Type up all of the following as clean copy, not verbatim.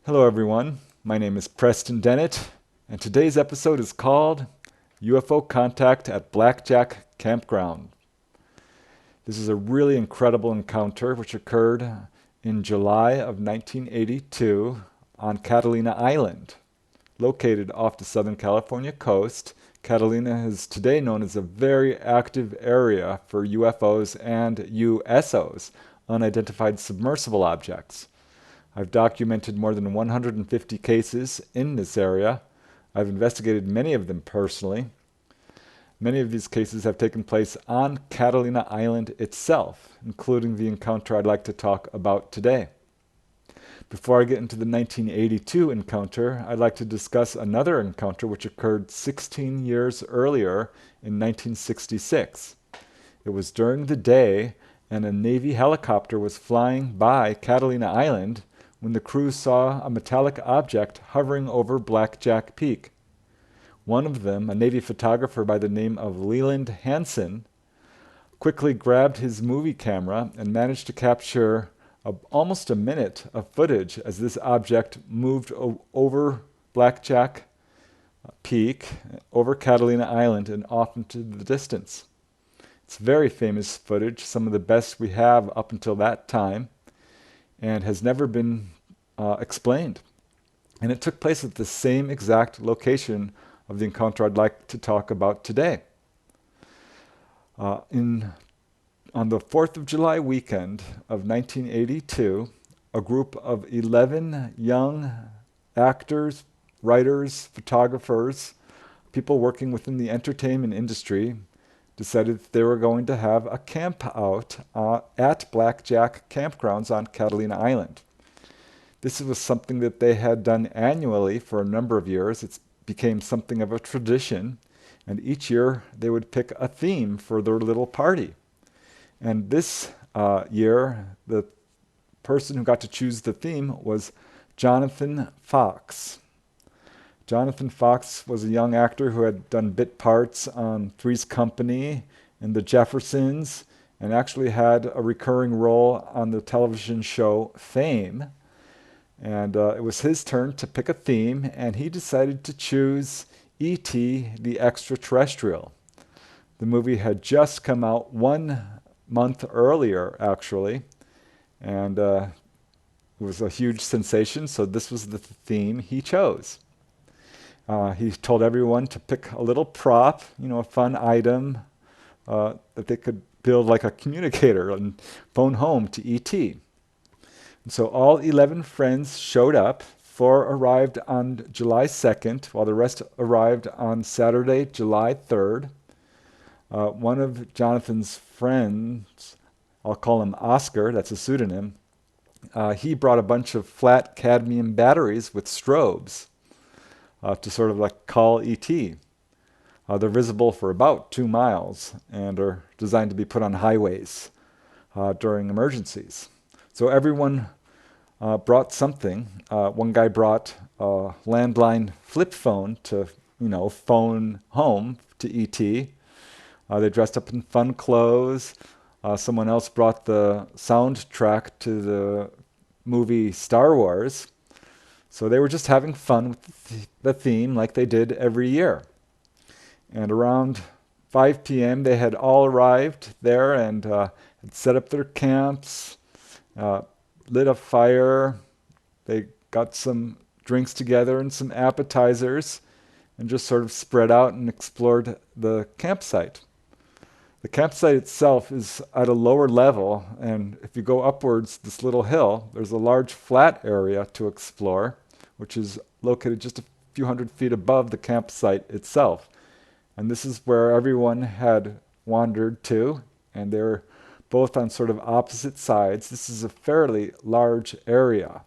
Hello everyone, my name is Preston Dennett, and today's episode is called UFO Contact at Blackjack Campground. This is a really incredible encounter which occurred in July of 1982 on Catalina Island. Located off the Southern California coast, Catalina is today known as a very active area for UFOs and USOs, unidentified submersible objects. I've documented more than 150 cases in this area. I've investigated many of them personally. Many of these cases have taken place on Catalina Island itself, including the encounter I'd like to talk about today. Before I get into the 1982 encounter, I'd like to discuss another encounter which occurred 16 years earlier in 1966. It was during the day, and a Navy helicopter was flying by Catalina Island when the crew saw a metallic object hovering over Blackjack Peak. One of them, a Navy photographer by the name of Leland Hansen, quickly grabbed his movie camera and managed to capture almost a minute of footage as this object moved over Blackjack Peak, over Catalina Island, and off into the distance. It's very famous footage, some of the best we have up until that time, and has never been explained. And it took place at the same exact location of the encounter I'd like to talk about today. On the 4th of July weekend of 1982, a group of 11 young actors, writers, photographers, people working within the entertainment industry decided that they were going to have a camp out at Blackjack Campgrounds on Catalina Island. This was something that they had done annually for a number of years. It became something of a tradition, and each year they would pick a theme for their little party. And this year, the person who got to choose the theme was Jonathan Fox. Jonathan Fox was a young actor who had done bit parts on Three's Company and The Jeffersons, and actually had a recurring role on the television show Fame. And it was his turn to pick a theme, and he decided to choose E.T. the Extraterrestrial. The movie had just come out 1 month earlier, actually, and it was a huge sensation, so this was the theme he chose. He told everyone to pick a little prop, a fun item that they could build like a communicator and phone home to E.T. And so all 11 friends showed up. 4 arrived on July 2nd, while the rest arrived on Saturday, July 3rd. One of Jonathan's friends, I'll call him Oscar, that's a pseudonym, he brought a bunch of flat cadmium batteries with strobes to sort of like call E.T. They're visible for about 2 miles and are designed to be put on highways during emergencies. So everyone brought something. One guy brought a landline flip phone to, phone home to E.T. They dressed up in fun clothes. Someone else brought the soundtrack to the movie Star Wars. So they were just having fun with the theme like they did every year. And around 5 p.m. they had all arrived there and had set up their camps, lit a fire. They got some drinks together and some appetizers and just sort of spread out and explored the campsite. The campsite itself is at a lower level, and if you go upwards this little hill, there's a large flat area to explore, which is located just a few hundred feet above the campsite itself. And this is where everyone had wandered to, and they were both on sort of opposite sides. This is a fairly large area.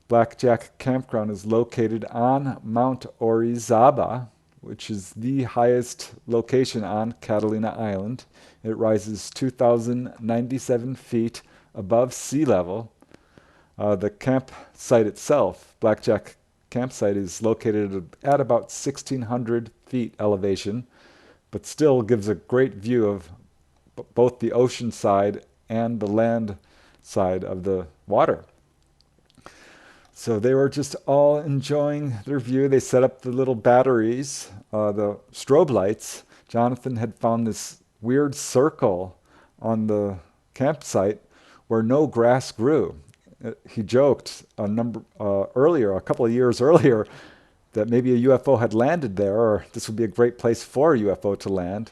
Blackjack Campground is located on Mount Orizaba, which is the highest location on Catalina Island. It rises 2,097 feet above sea level. The campsite itself, Blackjack Campsite, is located at about 1,600 feet elevation, but still gives a great view of both the ocean side and the land side of the water. So they were just all enjoying their view. They set up the little batteries, the strobe lights. Jonathan had found this weird circle on the campsite where no grass grew. He joked a couple of years earlier, that maybe a UFO had landed there, or this would be a great place for a UFO to land.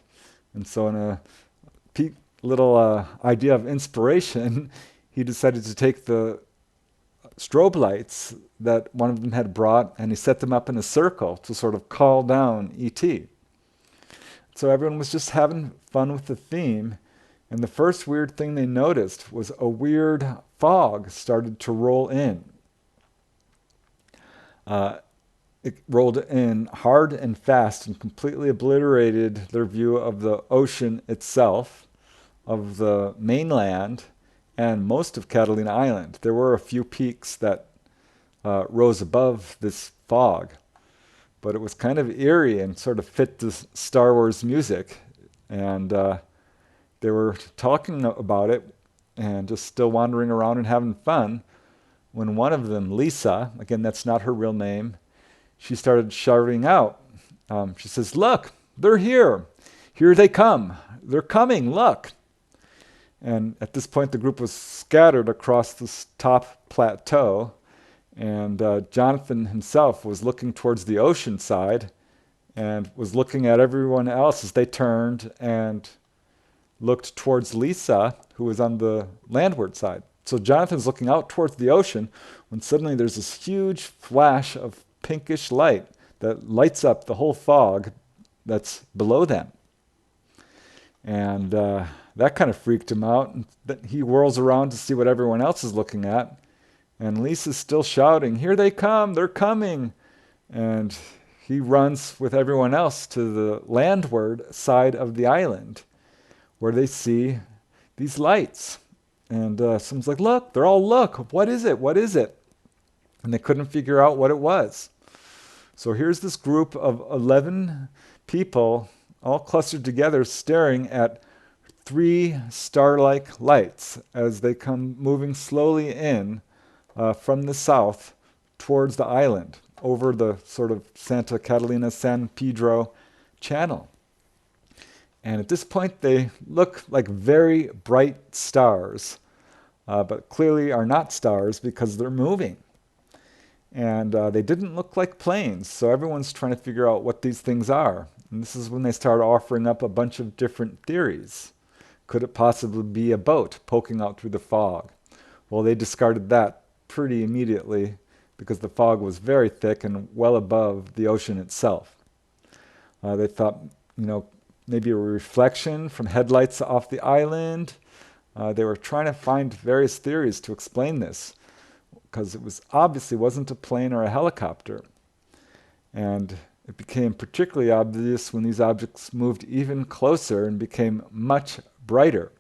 And so, in a little idea of inspiration, he decided to take the strobe lights that one of them had brought, and he set them up in a circle to sort of call down ET. So everyone was just having fun with the theme, and the first weird thing they noticed was a weird fog started to roll in. It rolled in hard and fast and completely obliterated their view of the ocean itself, of the mainland, and most of Catalina Island. There were a few peaks that rose above this fog, but it was kind of eerie and sort of fit the Star Wars music. And they were talking about it and just still wandering around and having fun when one of them, Lisa, again, that's not her real name, she started shouting out. She says, "Look, they're here. Here they come. They're coming, look." And at this point, the group was scattered across this top plateau, and Jonathan himself was looking towards the ocean side and was looking at everyone else as they turned and looked towards Lisa, who was on the landward side. So Jonathan's looking out towards the ocean when suddenly there's this huge flash of pinkish light that lights up the whole fog that's below them. And that kind of freaked him out. And he whirls around to see what everyone else is looking at. And Lisa's still shouting, "Here they come, they're coming." And he runs with everyone else to the landward side of the island, where they see these lights. And someone's like, "Look, they're all, look, what is it? What is it?" And they couldn't figure out what it was. So here's this group of 11 people all clustered together staring at 3 star-like lights as they come moving slowly in from the south towards the island over the sort of Santa Catalina, San Pedro channel. And at this point, they look like very bright stars, but clearly are not stars because they're moving. And they didn't look like planes, so everyone's trying to figure out what these things are. And this is when they start offering up a bunch of different theories. Could it possibly be a boat poking out through the fog? Well, they discarded that pretty immediately because the fog was very thick and well above the ocean itself. They thought, maybe a reflection from headlights off the island. They were trying to find various theories to explain this, because it was obviously wasn't a plane or a helicopter. And it became particularly obvious when these objects moved even closer and became much brighter.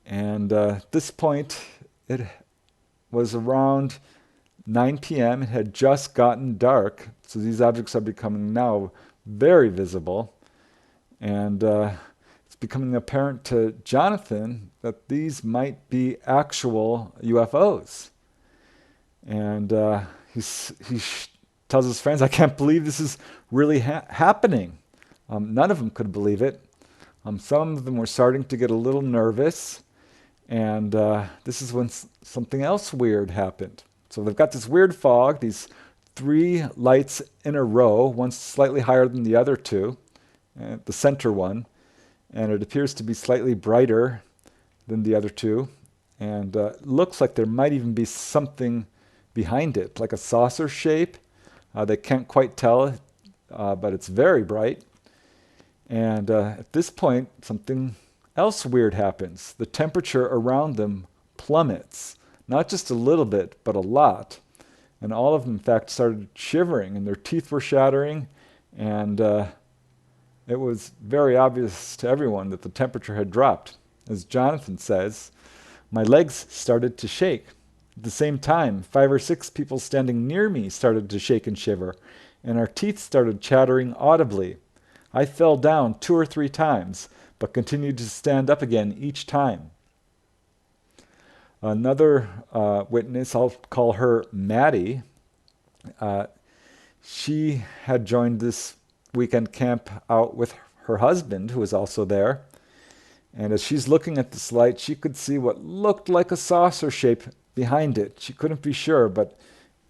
And at this point, it was around 9 p.m. It had just gotten dark, so these objects are becoming now very visible. And it's becoming apparent to Jonathan that these might be actual UFOs. And he tells his friends, "I can't believe this is really happening." None of them could believe it. Some of them were starting to get a little nervous. And this is when something else weird happened. So they've got this weird fog, these 3 lights in a row, one slightly higher than the other 2, the center one. And it appears to be slightly brighter than the other 2. And it looks like there might even be something behind it, like a saucer shape. They can't quite tell, but it's very bright. And at this point, something else weird happens. The temperature around them plummets, not just a little bit, but a lot. And all of them, in fact, started shivering, and their teeth were shattering. And it was very obvious to everyone that the temperature had dropped. As Jonathan says, "My legs started to shake. At the same time, 5 or 6 people standing near me started to shake and shiver, and our teeth started chattering audibly. I fell down 2 or 3 times, but continued to stand up again each time." Another witness, I'll call her Maddie, uh, she had joined this weekend camp out with her husband, who was also there. And as she's looking at this light, she could see what looked like a saucer shape behind it. She couldn't be sure, but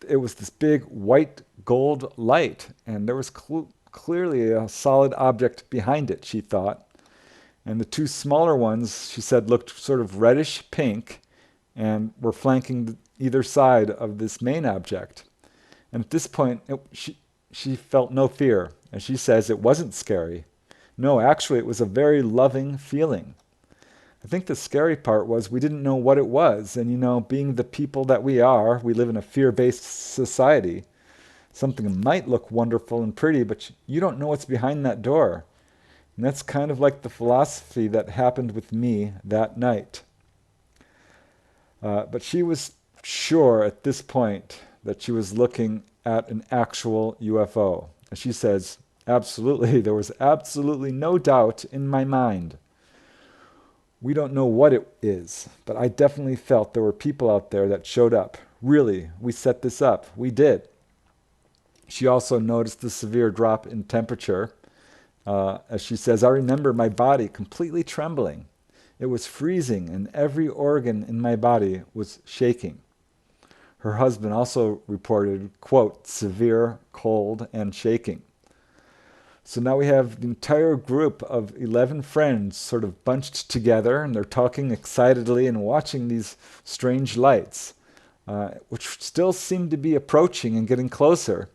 it was this big white gold light, and there was clearly a solid object behind it, she thought. And the two smaller ones, she said, looked sort of reddish pink and were flanking either side of this main object. And at this point, she felt no fear. And she says it wasn't scary. No, actually, it was a very loving feeling. I think the scary part was we didn't know what it was. And, you know, being the people that we are, we live in a fear-based society. Something might look wonderful and pretty, but you don't know what's behind that door. And that's kind of like the philosophy that happened with me that night. But she was sure at this point that she was looking at an actual UFO. And she says, absolutely, there was absolutely no doubt in my mind. We don't know what it is, but I definitely felt there were people out there that showed up. Really, we set this up. We did. She also noticed the severe drop in temperature. As she says, I remember my body completely trembling. It was freezing and every organ in my body was shaking. Her husband also reported, quote, severe cold and shaking. So now we have the entire group of 11 friends sort of bunched together, and they're talking excitedly and watching these strange lights, which still seem to be approaching and getting closer.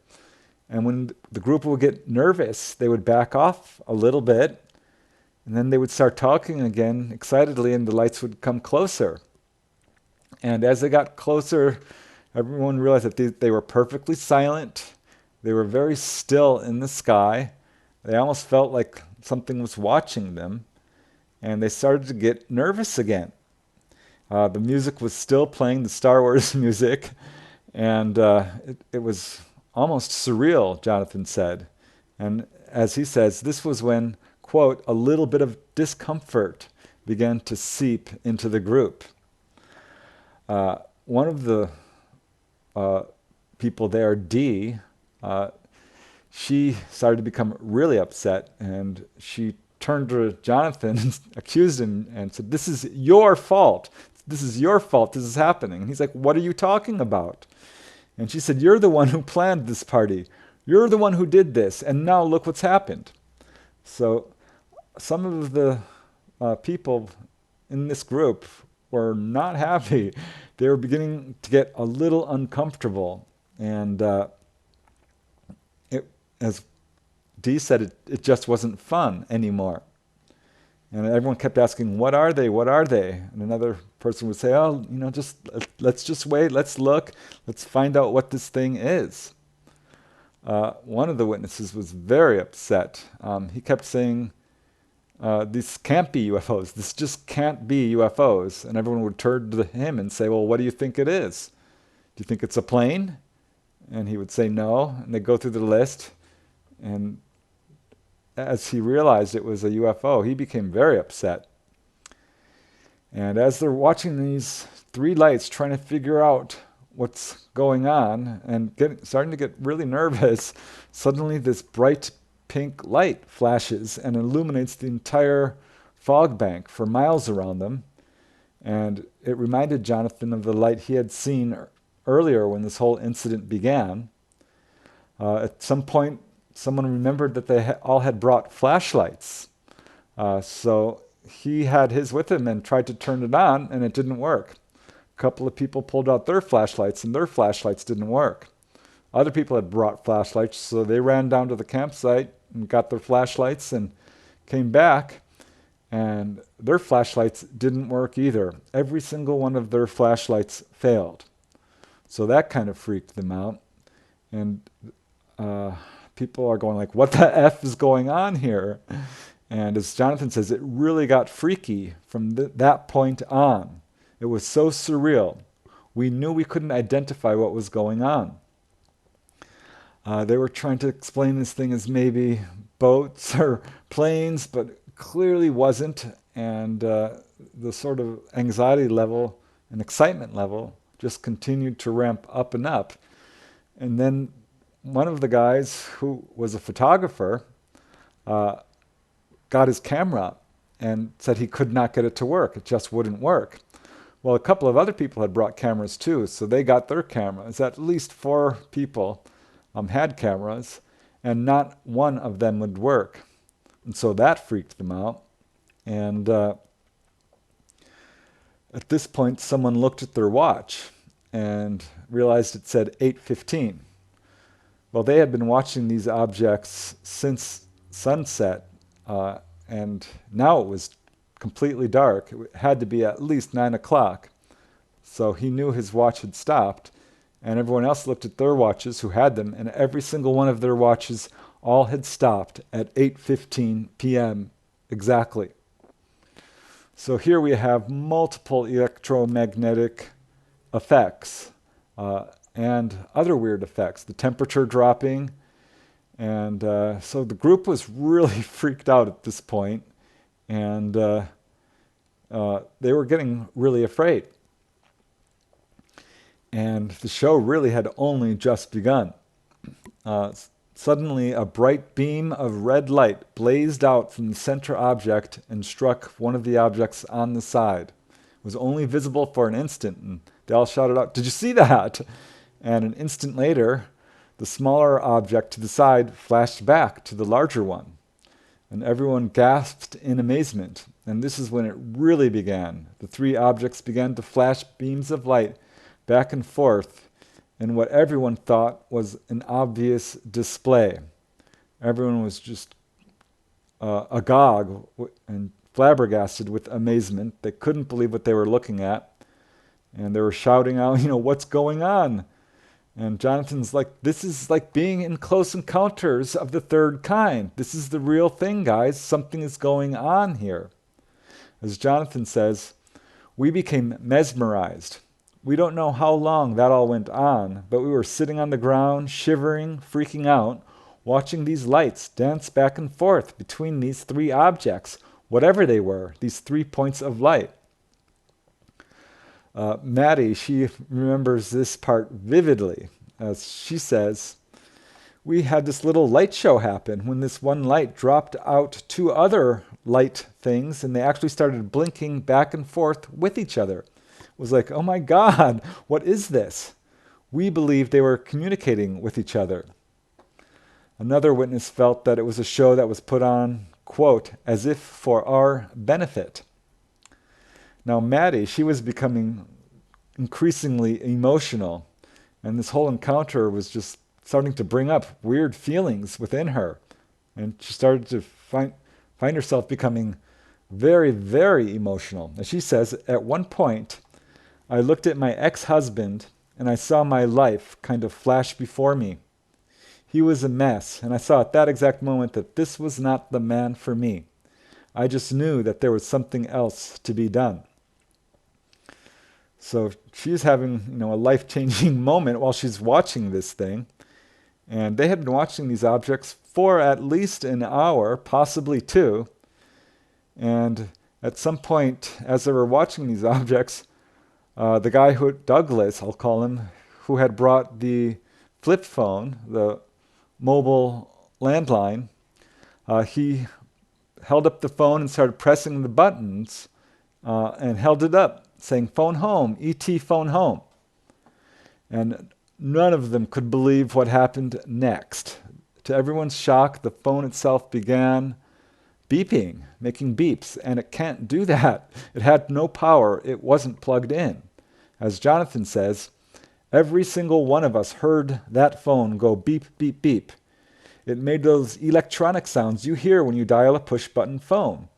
And when the group would get nervous, they would back off a little bit, and then they would start talking again excitedly, and the lights would come closer. And as they got closer, everyone realized that they were perfectly silent. They were very still in the sky. They almost felt like something was watching them, and they started to get nervous again. The music was still playing, the Star Wars music, and it was almost surreal, Jonathan said. And as he says, this was when, quote, a little bit of discomfort began to seep into the group. One of the people there, Dee, she started to become really upset, and she turned to Jonathan and accused him and said, this is your fault. This is your fault this is happening. And he's like, what are you talking about? And she said, you're the one who planned this party. You're the one who did this, and now look what's happened. So some of the people in this group were not happy. They were beginning to get a little uncomfortable, and as Dee said, it just wasn't fun anymore. And everyone kept asking, what are they? What are they? And another person would say, oh, you know, let's just wait. Let's look. Let's find out what this thing is. One of the witnesses was very upset. He kept saying, this can't be UFOs. This just can't be UFOs. And everyone would turn to him and say, well, what do you think it is? Do you think it's a plane? And he would say no. And they'd go through the list. And as he realized it was a UFO, he became very upset. And as they're watching these three lights, trying to figure out what's going on and starting to get really nervous, suddenly this bright pink light flashes and illuminates the entire fog bank for miles around them. And it reminded Jonathan of the light he had seen earlier when this whole incident began. At some point, someone remembered that they all had brought flashlights. So he had his with him and tried to turn it on, and it didn't work. A couple of people pulled out their flashlights, and their flashlights didn't work. Other people had brought flashlights, so they ran down to the campsite and got their flashlights and came back, and their flashlights didn't work either. Every single one of their flashlights failed. So that kind of freaked them out. And people are going like, what the F is going on here? And as Jonathan says, it really got freaky from that point on. It was so surreal. We knew we couldn't identify what was going on. They were trying to explain this thing as maybe boats or planes, but clearly wasn't. And the sort of anxiety level and excitement level just continued to ramp up and up. And then one of the guys who was a photographer uh, got his camera and said he could not get it to work. It just wouldn't work. Well, a couple of other people had brought cameras too, so they got their cameras. At least 4 people had cameras, and not one of them would work. And so that freaked them out. And at this point, someone looked at their watch and realized it said 8:15. Well, they had been watching these objects since sunset, and now it was completely dark. It had to be at least 9 o'clock. So he knew his watch had stopped, and everyone else looked at their watches who had them, and every single one of their watches all had stopped at 8:15 p.m. exactly. So here we have multiple electromagnetic effects and other weird effects, the temperature dropping. And so the group was really freaked out at this point, and they were getting really afraid. And the show really had only just begun. Suddenly, a bright beam of red light blazed out from the center object and struck one of the objects on the side. It was only visible for an instant, and they all shouted out, "Did you see that?" And an instant later, the smaller object to the side flashed back to the larger one. And everyone gasped in amazement. And this is when it really began. The 3 objects began to flash beams of light back and forth in what everyone thought was an obvious display. Everyone was just agog and flabbergasted with amazement. They couldn't believe what they were looking at. And they were shouting out, "What's going on?" And Jonathan's like, "This is like being in close encounters of the third kind. This is the real thing, guys. Something is going on here." As Jonathan says, "We became mesmerized. We don't know how long that all went on, but we were sitting on the ground, shivering, freaking out, watching these lights dance back and forth between these 3 objects, whatever they were, these 3 points of light." Maddie, she remembers this part vividly. As she says, "We had this little light show happen when this one light dropped out 2 other light things, and they actually started blinking back and forth with each other. It was like, oh my God, what is this? We believed they were communicating with each other." Another witness felt that it was a show that was put on, quote, "as if for our benefit." Now, Maddie, she was becoming increasingly emotional, and this whole encounter was just starting to bring up weird feelings within her. And she started to find herself becoming very, very emotional. And she says, "At one point, I looked at my ex-husband and I saw my life kind of flash before me. He was a mess, and I saw at that exact moment that this was not the man for me. I just knew that there was something else to be done." So she's having, a life-changing moment while she's watching this thing. And they had been watching these objects for at least an hour, possibly 2. And at some point, as they were watching these objects, the guy Douglas, I'll call him, who had brought the flip phone, the mobile landline, he held up the phone and started pressing the buttons and held it up, saying, "Phone home, ET phone home." And none of them could believe what happened next. To everyone's shock, the phone itself began beeping, making beeps, and it can't do that. It had no power. It wasn't plugged in. As Jonathan says, every single one of us heard that phone go beep, beep, beep. It made those electronic sounds you hear when you dial a push-button phone.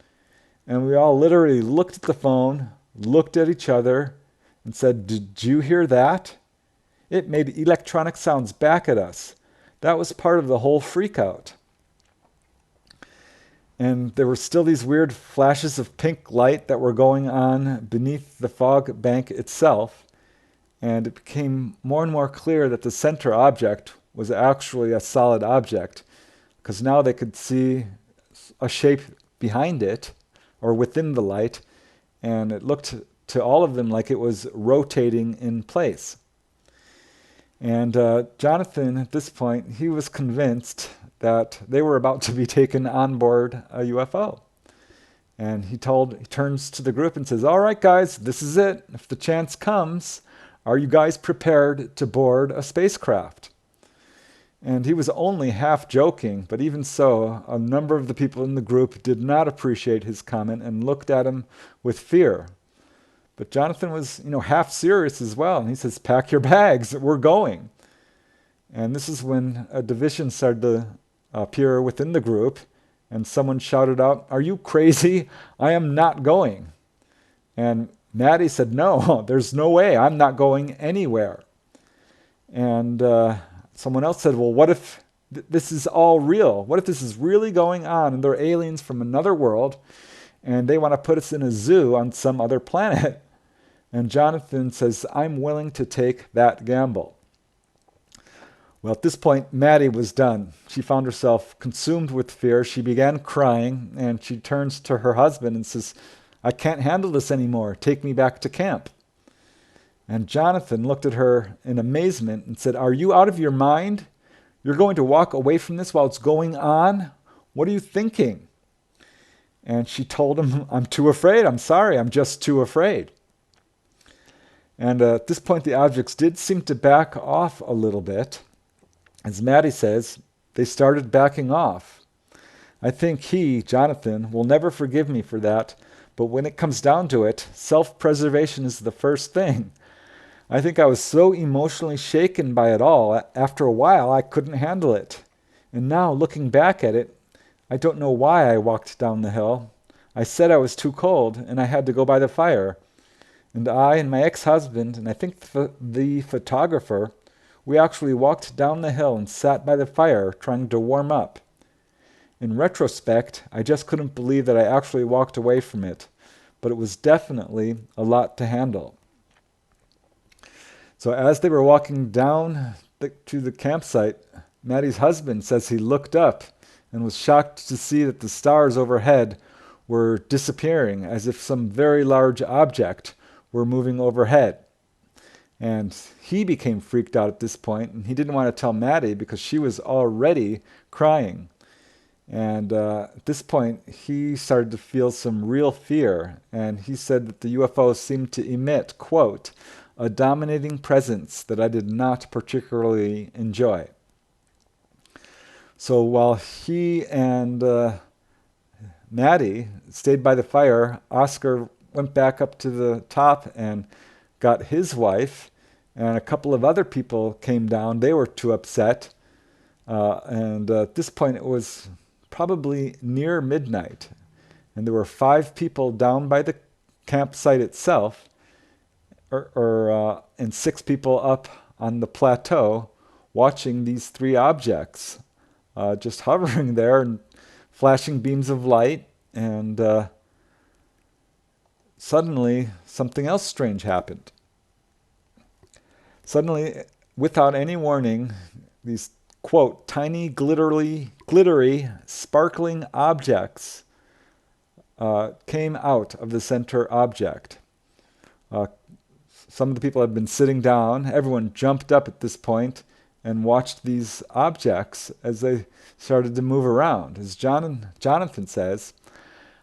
And we all literally looked at the phone, looked at each other, and said, "Did you hear that?" It made electronic sounds back at us. That was part of the whole freakout. And there were still these weird flashes of pink light that were going on beneath the fog bank itself. And it became more and more clear that the center object was actually a solid object, because now they could see a shape behind it, or within the light, and it looked to all of them like it was rotating in place. And Jonathan, at this point, he was convinced that they were about to be taken on board a UFO. And he turns to the group and says, all right, guys, this is it. If the chance comes, are you guys prepared to board a spacecraft? And he was only half joking, but even so, a number of the people in the group did not appreciate his comment and looked at him with fear. But Jonathan was, half serious as well. And he says, pack your bags, we're going. And this is when a division started to appear within the group. And someone shouted out, are you crazy? I am not going. And Maddie said, no, there's no way. I'm not going anywhere. And someone else said, well, what if this is all real? What if this is really going on and they're aliens from another world and they want to put us in a zoo on some other planet? And Jonathan says, I'm willing to take that gamble. Well, at this point, Maddie was done. She found herself consumed with fear. She began crying, and she turns to her husband and says, I can't handle this anymore. Take me back to camp. And Jonathan looked at her in amazement and said, are you out of your mind? You're going to walk away from this while it's going on? What are you thinking? And she told him, I'm too afraid. I'm sorry. I'm just too afraid. And at this point, the objects did seem to back off a little bit. As Maddie says, they started backing off. I think he, Jonathan, will never forgive me for that, but when it comes down to it, self-preservation is the first thing. I think I was so emotionally shaken by it all, after a while I couldn't handle it. And now, looking back at it, I don't know why I walked down the hill. I said I was too cold, and I had to go by the fire. And I and my ex-husband, and I think the photographer, we actually walked down the hill and sat by the fire trying to warm up. In retrospect, I just couldn't believe that I actually walked away from it, but it was definitely a lot to handle. So as they were walking down to the campsite, Maddie's husband says he looked up and was shocked to see that the stars overhead were disappearing, as if some very large object were moving overhead. And he became freaked out at this point, and he didn't want to tell Maddie because she was already crying. And at this point, he started to feel some real fear, and he said that the UFO seemed to emit, quote, a dominating presence that I did not particularly enjoy. So while he and Maddie stayed by the fire, Oscar went back up to the top and got his wife, and a couple of other people came down. They were too upset. And at this point, it was probably near midnight. And there were 5 people down by the campsite itself, and 6 people up on the plateau watching these 3 objects just hovering there and flashing beams of light. And suddenly, something else strange happened. Suddenly, without any warning, these, quote, tiny, glittery, sparkling objects came out of the center object. Some of the people had been sitting down. Everyone jumped up at this point and watched these objects as they started to move around. As Jonathan says,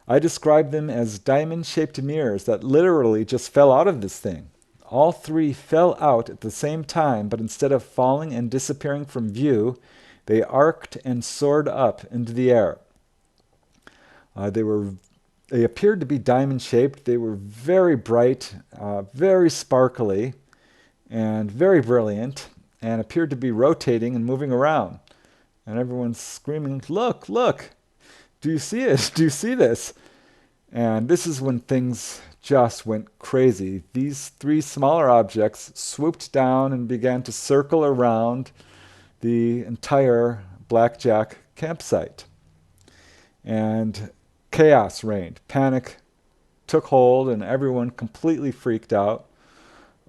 I describe them as diamond-shaped mirrors that literally just fell out of this thing. All 3 fell out at the same time, but instead of falling and disappearing from view, they arced and soared up into the air. They appeared to be diamond-shaped. They were very bright, very sparkly, and very brilliant, and appeared to be rotating and moving around. And everyone's screaming, look, look, do you see it? Do you see this? And this is when things just went crazy. These 3 smaller objects swooped down and began to circle around the entire Blackjack campsite. And chaos reigned. Panic took hold, and everyone completely freaked out.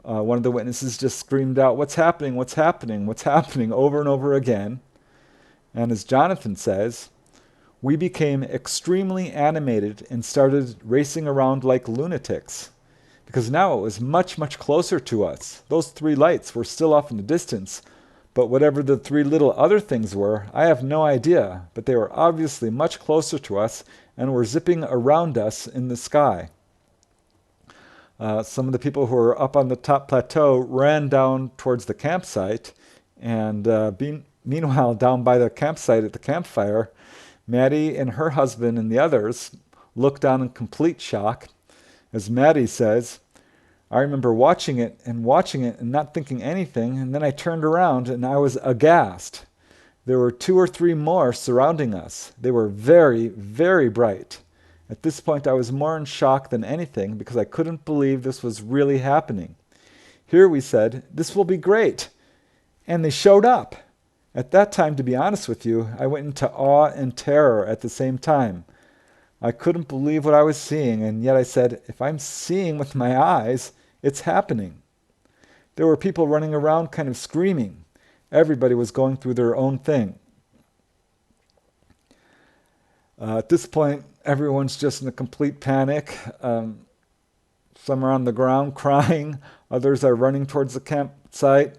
One of the witnesses just screamed out, what's happening, what's happening, what's happening, over and over again. And as Jonathan says, we became extremely animated and started racing around like lunatics. because now it was much, much closer to us. Those three lights were still off in the distance, but whatever the three little other things were, I have no idea, but they were obviously much closer to us and were zipping around us in the sky. Some of the people who were up on the top plateau ran down towards the campsite, and meanwhile, down by the campsite at the campfire, Maddie and her husband and the others looked on in complete shock. As Maddie says, I remember watching it and not thinking anything, and then I turned around and I was aghast. There were 2 or 3 more surrounding us. They were very, very bright. At this point, I was more in shock than anything because I couldn't believe this was really happening. Here we said, this will be great. And they showed up. At that time, to be honest with you, I went into awe and terror at the same time. I couldn't believe what I was seeing, and yet I said, if I'm seeing with my eyes, it's happening. There were people running around kind of screaming. Everybody was going through their own thing. At this point, everyone's just in a complete panic. Some are on the ground crying. Others are running towards the campsite.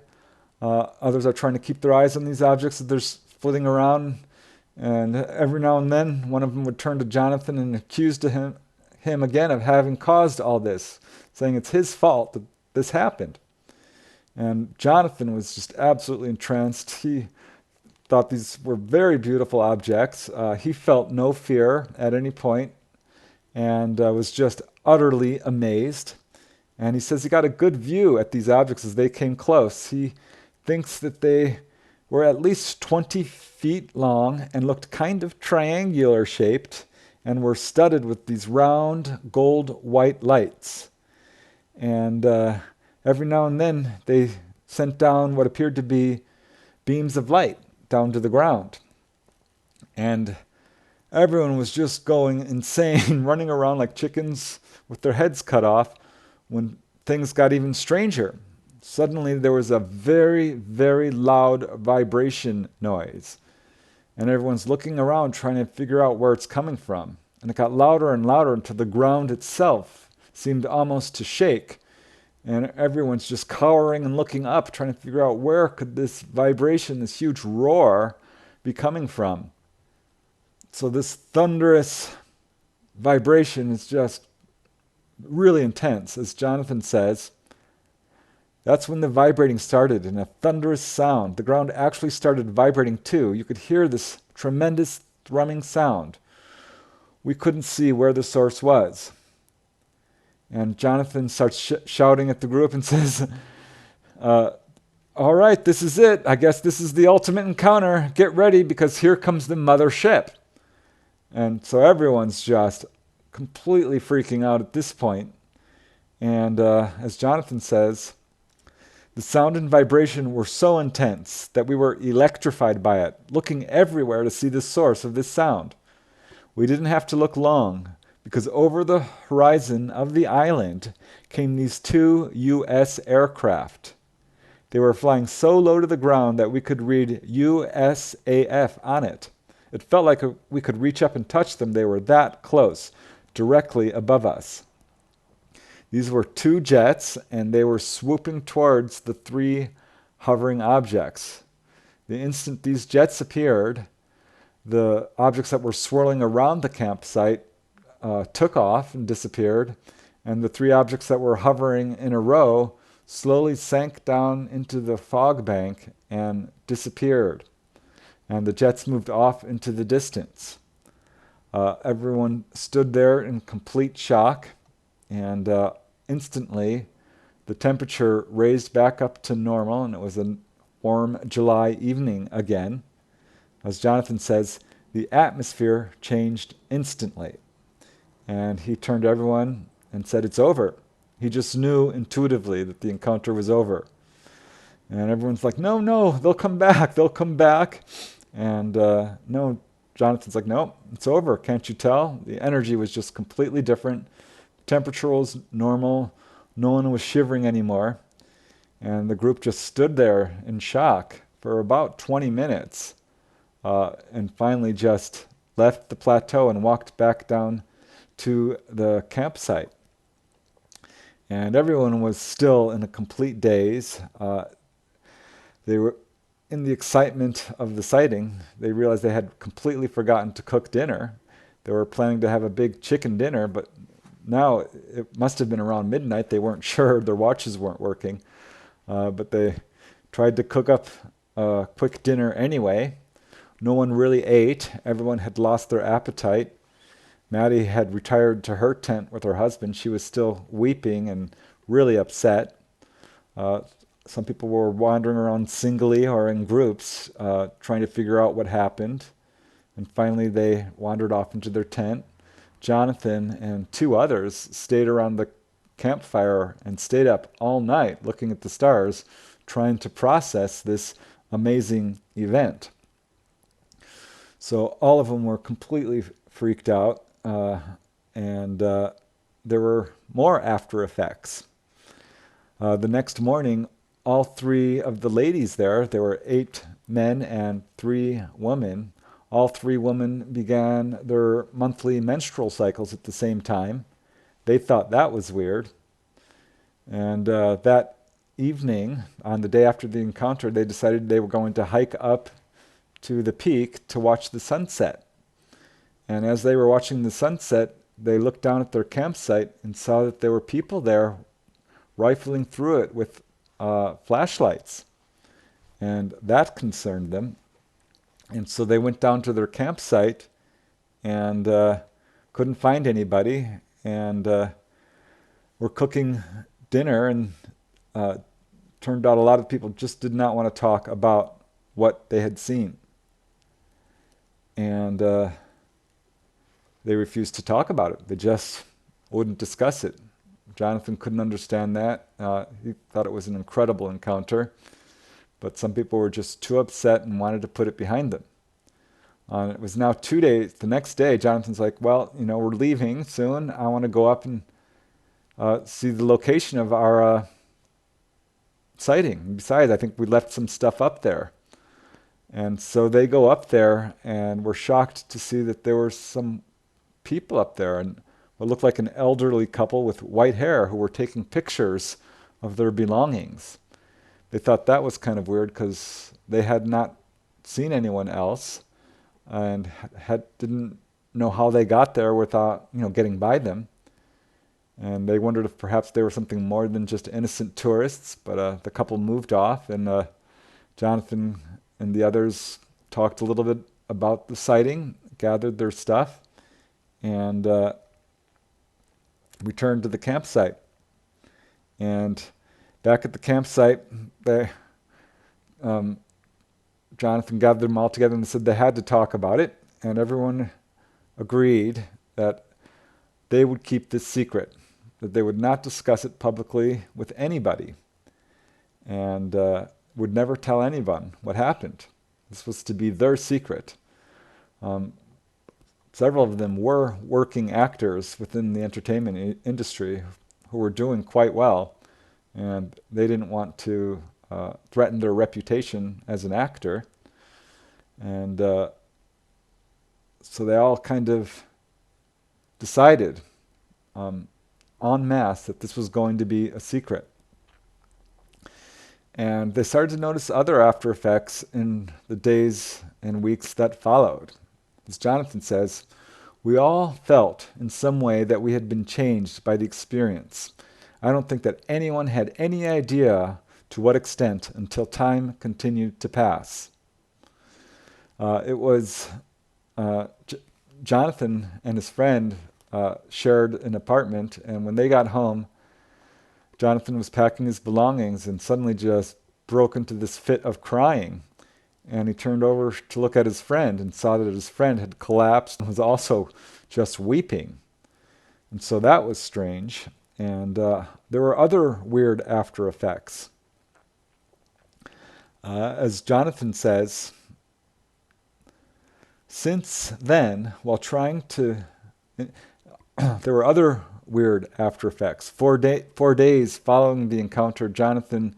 Others are trying to keep their eyes on these objects that they're flitting around. And every now and then, one of them would turn to Jonathan and accuse him again of having caused all this, saying it's his fault that this happened. And Jonathan was just absolutely entranced. He thought these were very beautiful objects. He felt no fear at any point and was just utterly amazed. And he says he got a good view at these objects as they came close. He thinks that they were at least 20 feet long and looked kind of triangular shaped and were studded with these round gold white lights. And every now and then they sent down what appeared to be beams of light down to the ground. And everyone was just going insane, running around like chickens with their heads cut off, when things got even stranger. Suddenly there was a very, very loud vibration noise. And everyone's looking around trying to figure out where it's coming from. And it got louder and louder until the ground itself seemed almost to shake. And everyone's just cowering and looking up, trying to figure out where could this vibration, this huge roar, be coming from. So this thunderous vibration is just really intense. As Jonathan says, that's when the vibrating started in a thunderous sound. The ground actually started vibrating too. You could hear this tremendous thrumming sound. We couldn't see where the source was. And Jonathan starts shouting at the group and says, all right, this is it. I guess this is the ultimate encounter. Get ready because here comes the mothership. And so everyone's just completely freaking out at this point. And as Jonathan says, the sound and vibration were so intense that we were electrified by it, looking everywhere to see the source of this sound. We didn't have to look long, because over the horizon of the island came these 2 U.S. aircraft. They were flying so low to the ground that we could read USAF on it. It felt like we could reach up and touch them. They were that close, directly above us. These were 2 jets, and they were swooping towards the 3 hovering objects. The instant these jets appeared, the objects that were swirling around the campsite took off and disappeared, and the 3 objects that were hovering in a row slowly sank down into the fog bank and disappeared. And the jets moved off into the distance. Everyone stood there in complete shock, and instantly the temperature raised back up to normal, and it was a warm July evening again. As Jonathan says, the atmosphere changed instantly. And he turned to everyone and said, it's over. He just knew intuitively that the encounter was over. And everyone's like, no, they'll come back. And no, Jonathan's like, no, it's over. Can't you tell? The energy was just completely different. Temperature was normal. No one was shivering anymore. And the group just stood there in shock for about 20 minutes and finally just left the plateau and walked back down to the campsite. And everyone was still in a complete daze. They were in the excitement of the sighting. They realized they had completely forgotten to cook dinner. They were planning to have a big chicken dinner, but now it must have been around midnight. They weren't sure. Their watches weren't working. But they tried to cook up a quick dinner anyway. No one really ate. Everyone had lost their appetite. Maddie had retired to her tent with her husband. She was still weeping and really upset. Some people were wandering around singly or in groups, trying to figure out what happened. And finally they wandered off into their tent. Jonathan and two others stayed around the campfire and stayed up all night looking at the stars, trying to process this amazing event. So all of them were completely freaked out, and there were more after effects. The next morning, all three of the ladies there were 8 men and 3 women. All 3 women began their monthly menstrual cycles at the same time. They thought that was weird. And that evening, on the day after the encounter, they decided they were going to hike up to the peak to watch the sunset. And as they were watching the sunset, they looked down at their campsite and saw that there were people there rifling through it with flashlights. And that concerned them. And so they went down to their campsite and couldn't find anybody, and were cooking dinner, and turned out a lot of people just did not want to talk about what they had seen. And they refused to talk about it. They just wouldn't discuss it. Jonathan couldn't understand that. He thought it was an incredible encounter. But some people were just too upset and wanted to put it behind them. It was now 2 days. The next day, Jonathan's like, well, we're leaving soon. I want to go up and see the location of our sighting. And besides, I think we left some stuff up there. And so they go up there and were shocked to see that there were some people up there, and what looked like an elderly couple with white hair who were taking pictures of their belongings. They thought that was kind of weird because they had not seen anyone else and didn't know how they got there without getting by them. And they wondered if perhaps they were something more than just innocent tourists. But the couple moved off, and Jonathan and the others talked a little bit about the sighting, gathered their stuff, and returned to the campsite. And back at the campsite, Jonathan gathered them all together and said they had to talk about it, and everyone agreed that they would keep this secret, that they would not discuss it publicly with anybody, and would never tell anyone what happened. This was to be their secret. Several of them were working actors within the entertainment industry who were doing quite well, and they didn't want to threaten their reputation as an actor. And so they all kind of decided en masse that this was going to be a secret. And they started to notice other after effects in the days and weeks that followed. As Jonathan says, we all felt in some way that we had been changed by the experience. I don't think that anyone had any idea to what extent until time continued to pass. It was Jonathan and his friend shared an apartment, and when they got home, Jonathan was packing his belongings and suddenly just broke into this fit of crying. And he turned over to look at his friend and saw that his friend had collapsed and was also just weeping. And so that was strange. And there were other weird after effects. As Jonathan says, since then, while trying to... there were other weird after effects. 4 days following the encounter, Jonathan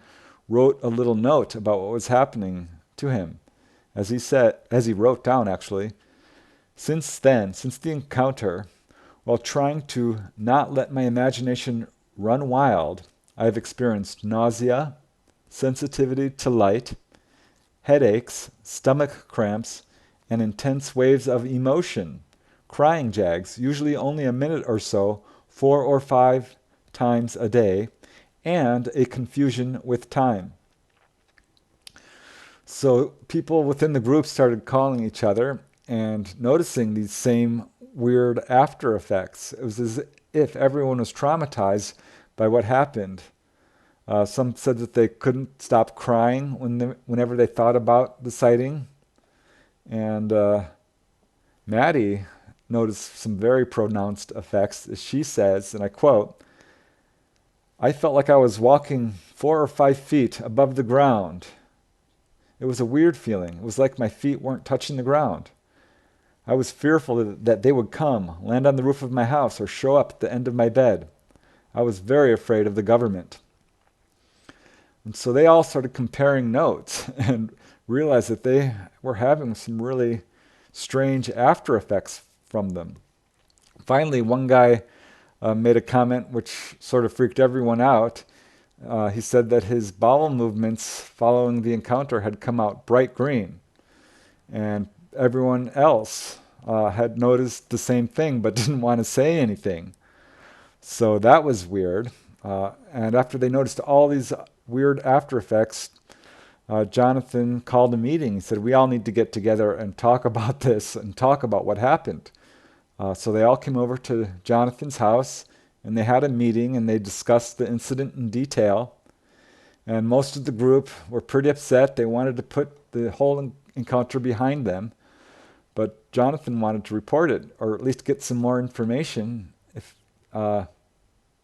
wrote a little note about what was happening to him. As he wrote down actually, since the encounter, while trying to not let my imagination run wild. I have experienced nausea, sensitivity to light, headaches, stomach cramps, and intense waves of emotion. Crying jags, usually only a minute or so, 4 or 5 times a day, and a confusion with time. So people within the group started calling each other and noticing these same weird after effects. It was as if everyone was traumatized by what happened. Some said that they couldn't stop crying whenever they thought about the sighting. And Maddie noticed some very pronounced effects. She says, and I quote, "I felt like I was walking 4 or 5 feet above the ground. It was a weird feeling. It was like my feet weren't touching the ground. I was fearful that they would come, land on the roof of my house, or show up at the end of my bed. I was very afraid of the government." And so they all started comparing notes and realized that they were having some really strange after effects from them. Finally, one guy made a comment which sort of freaked everyone out. He said that his bowel movements following the encounter had come out bright green. And everyone else had noticed the same thing but didn't want to say anything. So that was weird. And after they noticed all these weird after effects, Jonathan called a meeting. He said, "We all need to get together and talk about this and talk about what happened." So they all came over to Jonathan's house and they had a meeting and they discussed the incident in detail. And most of the group were pretty upset. They wanted to put the whole encounter behind them. But Jonathan wanted to report it, or at least get some more information if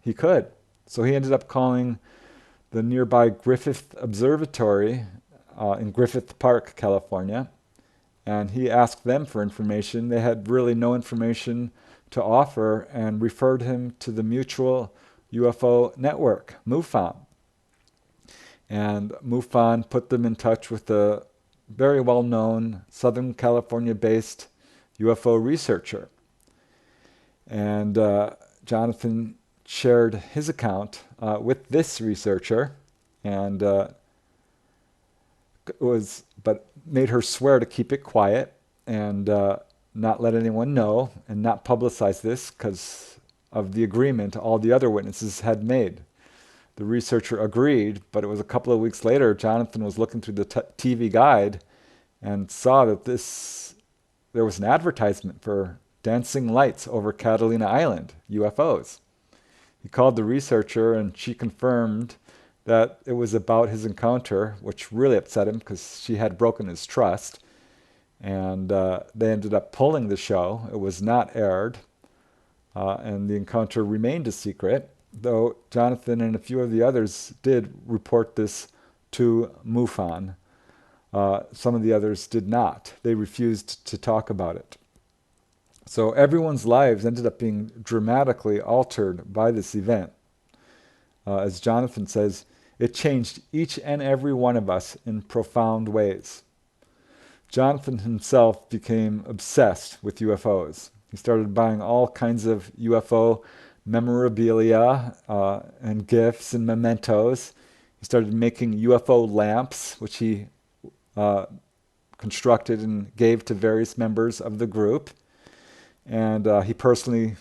he could. So he ended up calling the nearby Griffith Observatory in Griffith Park, California, and he asked them for information. They had really no information to offer and referred him to the Mutual UFO Network, MUFON. And MUFON put them in touch with a very well-known Southern California-based UFO researcher. And Jonathan shared his account with this researcher, and but made her swear to keep it quiet and not let anyone know and not publicize this because of the agreement all the other witnesses had made. The researcher agreed, but it was a couple of weeks later, Jonathan was looking through the TV guide and saw that there was an advertisement for dancing lights over Catalina Island, UFOs. He called the researcher and she confirmed that it was about his encounter, which really upset him because she had broken his trust. And they ended up pulling the show. It was not aired. And the encounter remained a secret, though Jonathan and a few of the others did report this to MUFON. Some of the others did not. They refused to talk about it. So everyone's lives ended up being dramatically altered by this event. As Jonathan says, it changed each and every one of us in profound ways. Jonathan himself became obsessed with UFOs. He started buying all kinds of UFO memorabilia and gifts and mementos. He started making UFO lamps, which he constructed and gave to various members of the group. And he personalized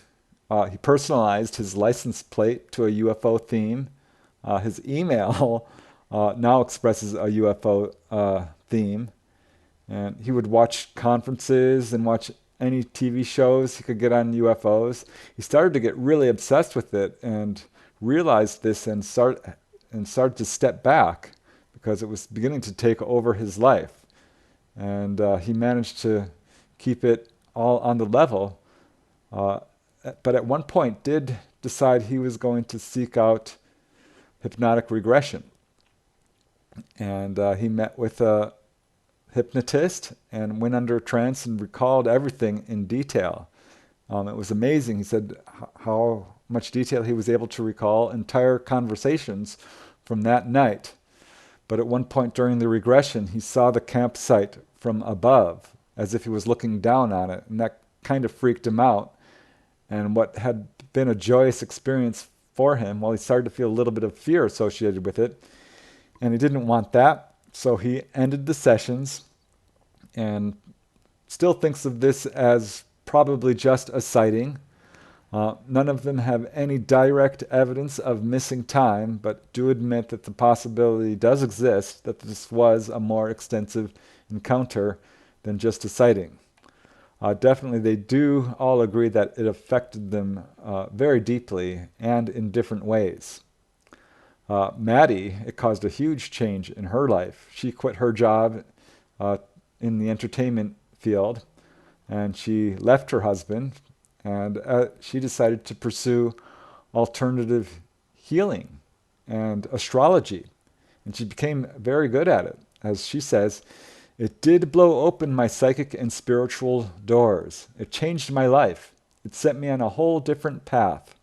his license plate to a UFO theme. His email now expresses a UFO theme. And he would watch conferences and watch any TV shows he could get on UFOs. He started to get really obsessed with it and realized this and started to step back because it was beginning to take over his life. And he managed to keep it all on the level. But at one point did decide he was going to seek out hypnotic regression. And he met with a hypnotist and went under a trance and recalled everything in detail. It was amazing. He said how much detail he was able to recall entire conversations from that night. But at one point during the regression, he saw the campsite from above, as if he was looking down on it, and that kind of freaked him out. And what had been a joyous experience for him. Well, he started to feel a little bit of fear associated with it, and he didn't want that. So he ended the sessions and still thinks of this as probably just a sighting. None of them have any direct evidence of missing time, but do admit that the possibility does exist that this was a more extensive encounter than just a sighting. Definitely, they do all agree that it affected them very deeply and in different ways. Maddie, it caused a huge change in her life. She quit her job in the entertainment field, and she left her husband, and she decided to pursue alternative healing and astrology. And she became very good at it. As she says, it did blow open my psychic and spiritual doors. It changed my life. It set me on a whole different path.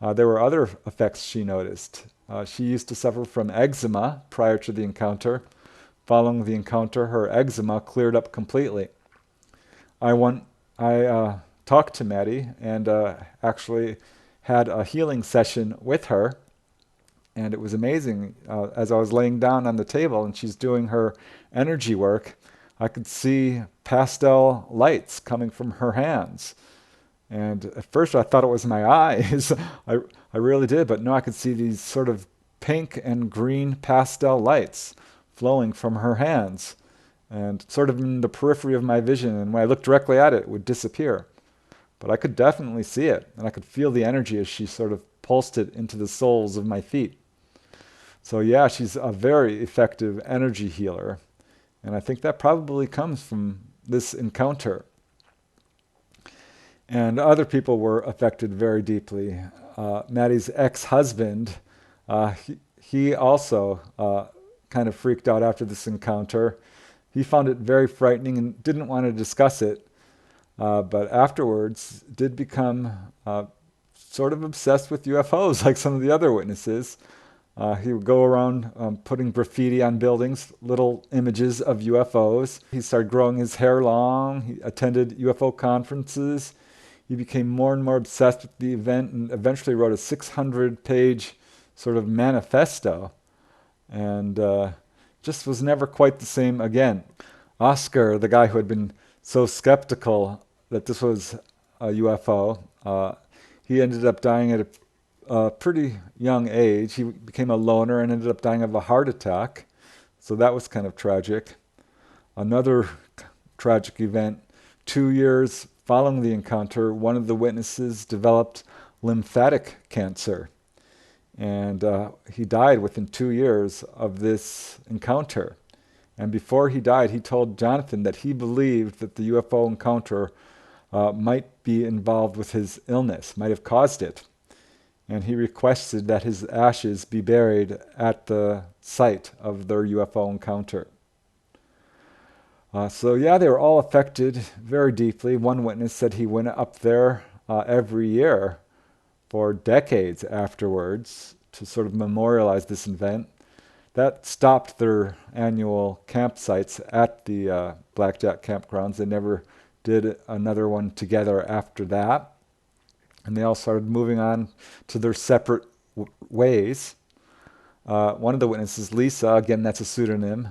There were other effects she noticed. She used to suffer from eczema prior to the encounter. Following the encounter, her eczema cleared up completely. I talked to Maddie and actually had a healing session with her. And it was amazing. As I was laying down on the table and she's doing her energy work, I could see pastel lights coming from her hands. And at first I thought it was my eyes. I really did. But no, I could see these sort of pink and green pastel lights flowing from her hands and sort of in the periphery of my vision. And when I looked directly at it, it would disappear. But I could definitely see it. And I could feel the energy as she sort of pulsed it into the soles of my feet. So yeah, she's a very effective energy healer. And I think that probably comes from this encounter. And other people were affected very deeply. Maddie's ex-husband, he also kind of freaked out after this encounter. He found it very frightening and didn't want to discuss it. But afterwards did become sort of obsessed with UFOs like some of the other witnesses. He would go around putting graffiti on buildings, little images of UFOs. He started growing his hair long. He attended UFO conferences. He became more and more obsessed with the event and eventually wrote a 600-page sort of manifesto. And just was never quite the same again. Oscar, the guy who had been so skeptical that this was a UFO, he ended up dying at a pretty young age. He became a loner and ended up dying of a heart attack. So that was kind of tragic. Another tragic event, 2 years following the encounter, one of the witnesses developed lymphatic cancer. And he died within 2 years of this encounter. And before he died, he told Jonathan that he believed that the UFO encounter might be involved with his illness, might have caused it. And he requested that his ashes be buried at the site of their UFO encounter. So yeah, they were all affected very deeply. One witness said he went up there every year for decades afterwards to sort of memorialize this event. That stopped their annual campsites at the Blackjack Campgrounds. They never did another one together after that. And they all started moving on to their separate ways. One of the witnesses, Lisa, again, that's a pseudonym,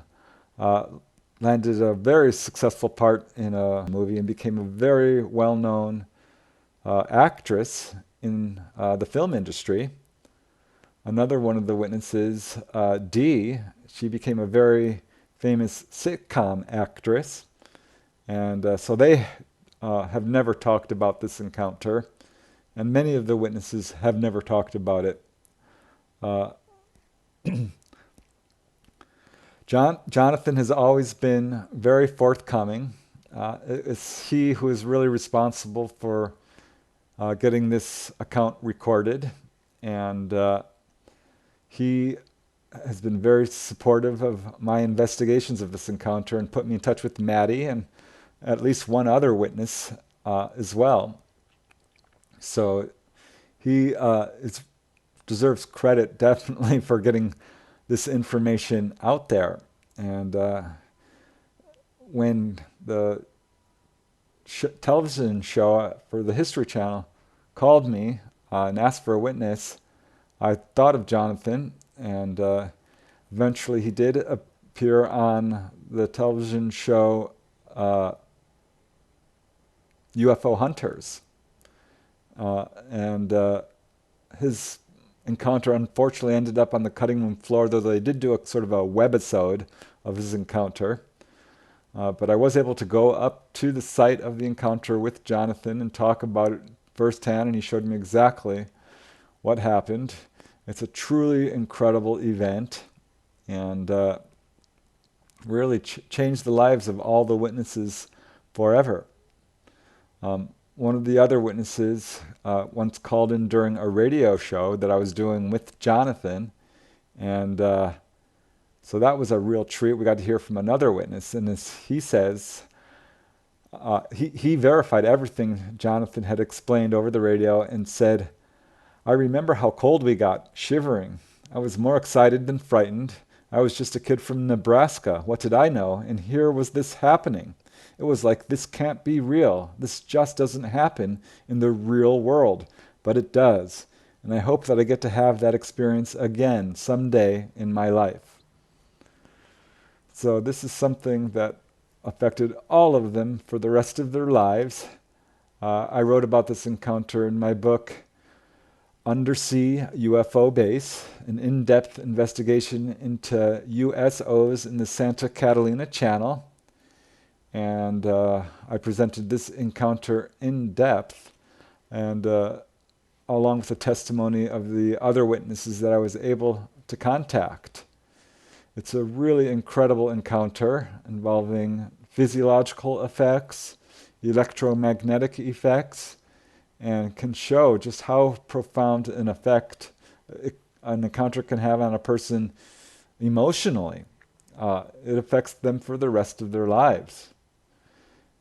landed a very successful part in a movie and became a very well-known actress in the film industry. Another one of the witnesses, Dee, she became a very famous sitcom actress. And so they have never talked about this encounter. And many of the witnesses have never talked about it. Jonathan has always been very forthcoming. It's he who is really responsible for getting this account recorded. And he has been very supportive of my investigations of this encounter and put me in touch with Maddie and at least one other witness as well. So he deserves credit definitely for getting this information out there. And when the television show for the History Channel called me and asked for a witness, I thought of Jonathan, and eventually he did appear on the television show UFO Hunters. And his encounter unfortunately ended up on the cutting room floor, though they did do a sort of a webisode of his encounter. But I was able to go up to the site of the encounter with Jonathan and talk about it firsthand, and he showed me exactly what happened. It's a truly incredible event, and really changed the lives of all the witnesses forever. One of the other witnesses once called in during a radio show that I was doing with Jonathan, and so that was a real treat. We got to hear from another witness, and as he says, he verified everything Jonathan had explained over the radio and said, I remember how cold we got, shivering. I was more excited than frightened. I was just a kid from Nebraska. What did I know? And here was this happening. It was like, this can't be real. This just doesn't happen in the real world, but it does. And I hope that I get to have that experience again someday in my life. So this is something that affected all of them for the rest of their lives. I wrote about this encounter in my book, Undersea UFO Base, an in-depth investigation into USOs in the Santa Catalina Channel. And I presented this encounter in depth, and along with the testimony of the other witnesses that I was able to contact. It's a really incredible encounter involving physiological effects, electromagnetic effects, and can show just how profound an effect an encounter can have on a person emotionally. It affects them for the rest of their lives.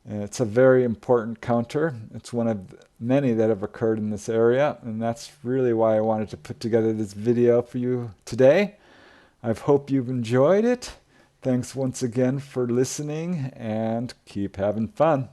And it's a very important encounter. It's one of many that have occurred in this area, and that's really why I wanted to put together this video for you today. I hope you've enjoyed it. Thanks once again for listening, and keep having fun.